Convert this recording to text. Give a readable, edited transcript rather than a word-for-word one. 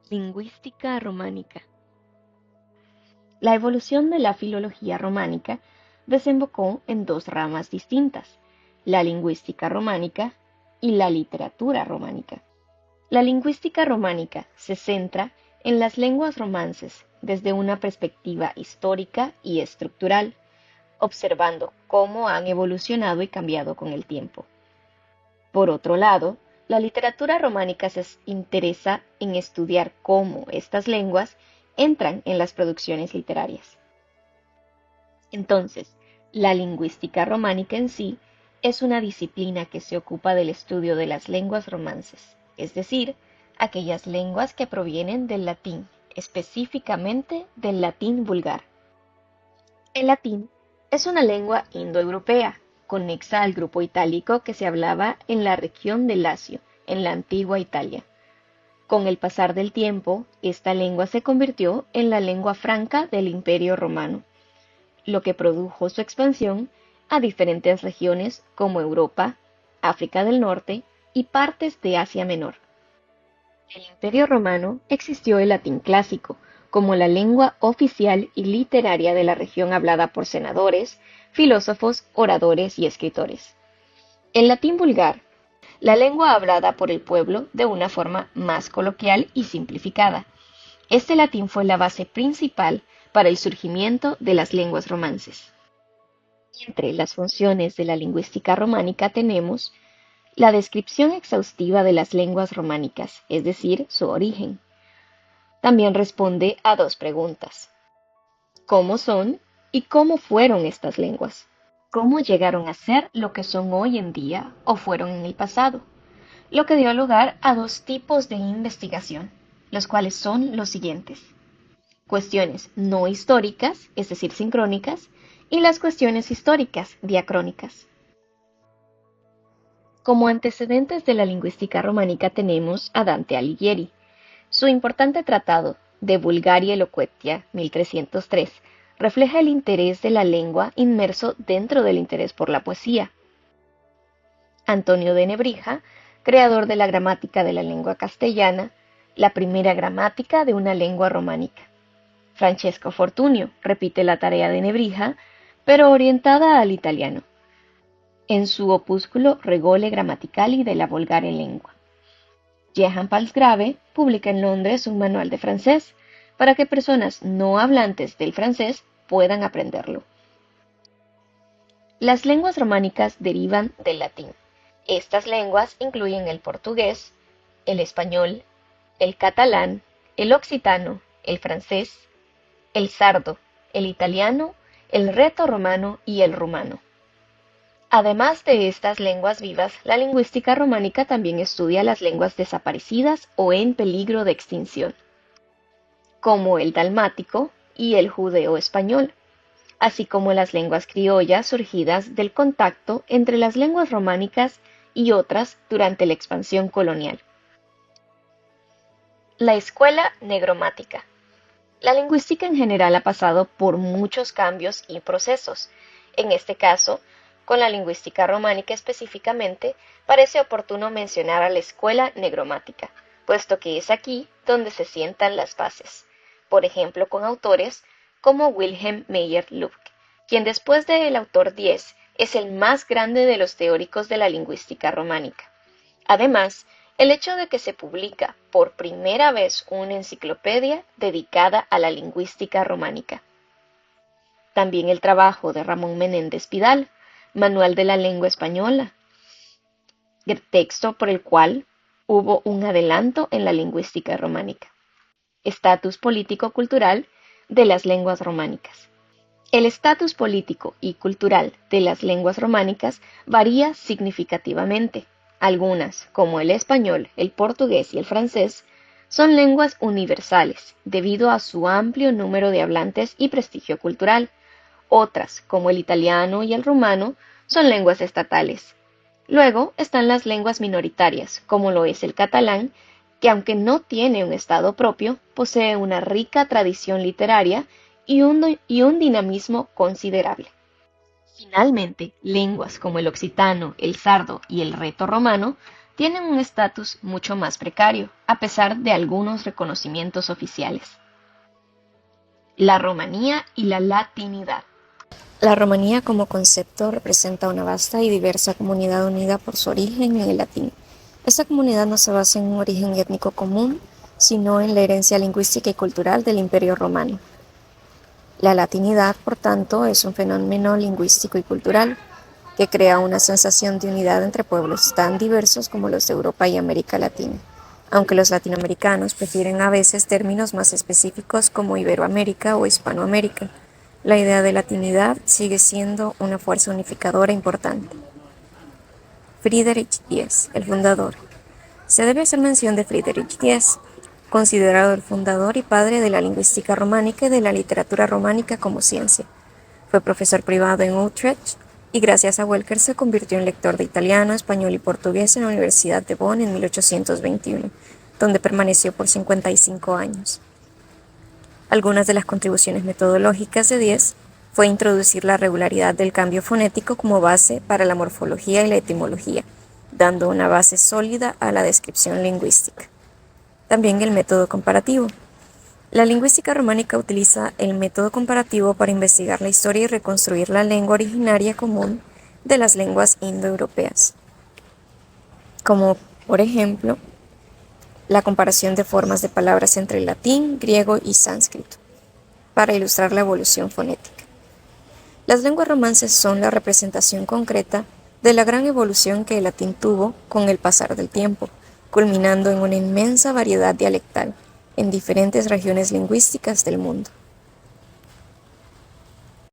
Lingüística románica. La evolución de la filología románica desembocó en dos ramas distintas, la lingüística románica y la literatura románica. La lingüística románica se centra en las lenguas romances desde una perspectiva histórica y estructural, observando cómo han evolucionado y cambiado con el tiempo. Por otro lado, la literatura románica se interesa en estudiar cómo estas lenguas entran en las producciones literarias. Entonces, la lingüística románica en sí es una disciplina que se ocupa del estudio de las lenguas romances, es decir, aquellas lenguas que provienen del latín, específicamente del latín vulgar. El latín es una lengua indoeuropea, conexa al grupo itálico que se hablaba en la región de Lacio, en la antigua Italia. Con el pasar del tiempo, esta lengua se convirtió en la lengua franca del Imperio Romano, lo que produjo su expansión a diferentes regiones como Europa, África del Norte y partes de Asia Menor. En el Imperio Romano existió el latín clásico, como la lengua oficial y literaria de la región hablada por senadores, filósofos, oradores y escritores. El latín vulgar, la lengua hablada por el pueblo de una forma más coloquial y simplificada. Este latín fue la base principal para el surgimiento de las lenguas romances. Entre las funciones de la lingüística románica tenemos la descripción exhaustiva de las lenguas románicas, es decir, su origen. También responde a dos preguntas: ¿cómo son y cómo fueron estas lenguas? ¿Cómo llegaron a ser lo que son hoy en día o fueron en el pasado? Lo que dio lugar a dos tipos de investigación, los cuales son los siguientes: cuestiones no históricas, es decir, sincrónicas, y las cuestiones históricas, diacrónicas. Como antecedentes de la lingüística románica tenemos a Dante Alighieri. Su importante tratado De Vulgaria Eloquentia, 1303, refleja el interés de la lengua inmerso dentro del interés por la poesía. Antonio de Nebrija, creador de la gramática de la lengua castellana, la primera gramática de una lengua románica. Francesco Fortunio repite la tarea de Nebrija, pero orientada al italiano, en su opúsculo Regole Grammaticali della Volgare Lingua. Jehan Palsgrave publica en Londres un manual de francés para que personas no hablantes del francés puedan aprenderlo. Las lenguas románicas derivan del latín. Estas lenguas incluyen el portugués, el español, el catalán, el occitano, el francés, el sardo, el italiano, el reto-romano y el rumano. Además de estas lenguas vivas, la lingüística románica también estudia las lenguas desaparecidas o en peligro de extinción, como el dalmático y el judeo-español, así como las lenguas criollas surgidas del contacto entre las lenguas románicas y otras durante la expansión colonial. La escuela negromática. La lingüística en general ha pasado por muchos cambios y procesos. En este caso, con la lingüística románica específicamente, parece oportuno mencionar a la escuela negromática, puesto que es aquí donde se sientan las bases. Por ejemplo, con autores como Wilhelm Meyer-Lübke, quien después del autor 10 es el más grande de los teóricos de la lingüística románica. Además, el hecho de que se publica por primera vez una enciclopedia dedicada a la lingüística románica. También el trabajo de Ramón Menéndez Pidal, Manual de la Lengua Española, texto por el cual hubo un adelanto en la lingüística románica. Estatus político-cultural de las lenguas románicas. El estatus político y cultural de las lenguas románicas varía significativamente. Algunas, como el español, el portugués y el francés, son lenguas universales debido a su amplio número de hablantes y prestigio cultural. Otras, como el italiano y el rumano, son lenguas estatales. Luego están las lenguas minoritarias, como lo es el catalán, que aunque no tiene un estado propio, posee una rica tradición literaria y un dinamismo considerable. Finalmente, lenguas como el occitano, el sardo y el reto-romano tienen un estatus mucho más precario, a pesar de algunos reconocimientos oficiales. La romanía y la latinidad. La romanía como concepto representa una vasta y diversa comunidad unida por su origen en el latín. Esta comunidad no se basa en un origen étnico común, sino en la herencia lingüística y cultural del Imperio Romano. La latinidad, por tanto, es un fenómeno lingüístico y cultural que crea una sensación de unidad entre pueblos tan diversos como los de Europa y América Latina, aunque los latinoamericanos prefieren a veces términos más específicos como Iberoamérica o Hispanoamérica. La idea de latinidad sigue siendo una fuerza unificadora importante. Friedrich Diez, el fundador. Se debe hacer mención de Friedrich Diez, considerado el fundador y padre de la lingüística románica y de la literatura románica como ciencia. Fue profesor privado en Utrecht y gracias a Welcker se convirtió en lector de italiano, español y portugués en la Universidad de Bonn en 1821, donde permaneció por 55 años. Algunas de las contribuciones metodológicas de Diez fue introducir la regularidad del cambio fonético como base para la morfología y la etimología, dando una base sólida a la descripción lingüística. También el método comparativo. La lingüística románica utiliza el método comparativo para investigar la historia y reconstruir la lengua originaria común de las lenguas indoeuropeas, como por ejemplo la comparación de formas de palabras entre latín, griego y sánscrito, para ilustrar la evolución fonética. Las lenguas romances son la representación concreta de la gran evolución que el latín tuvo con el pasar del tiempo, culminando en una inmensa variedad dialectal en diferentes regiones lingüísticas del mundo.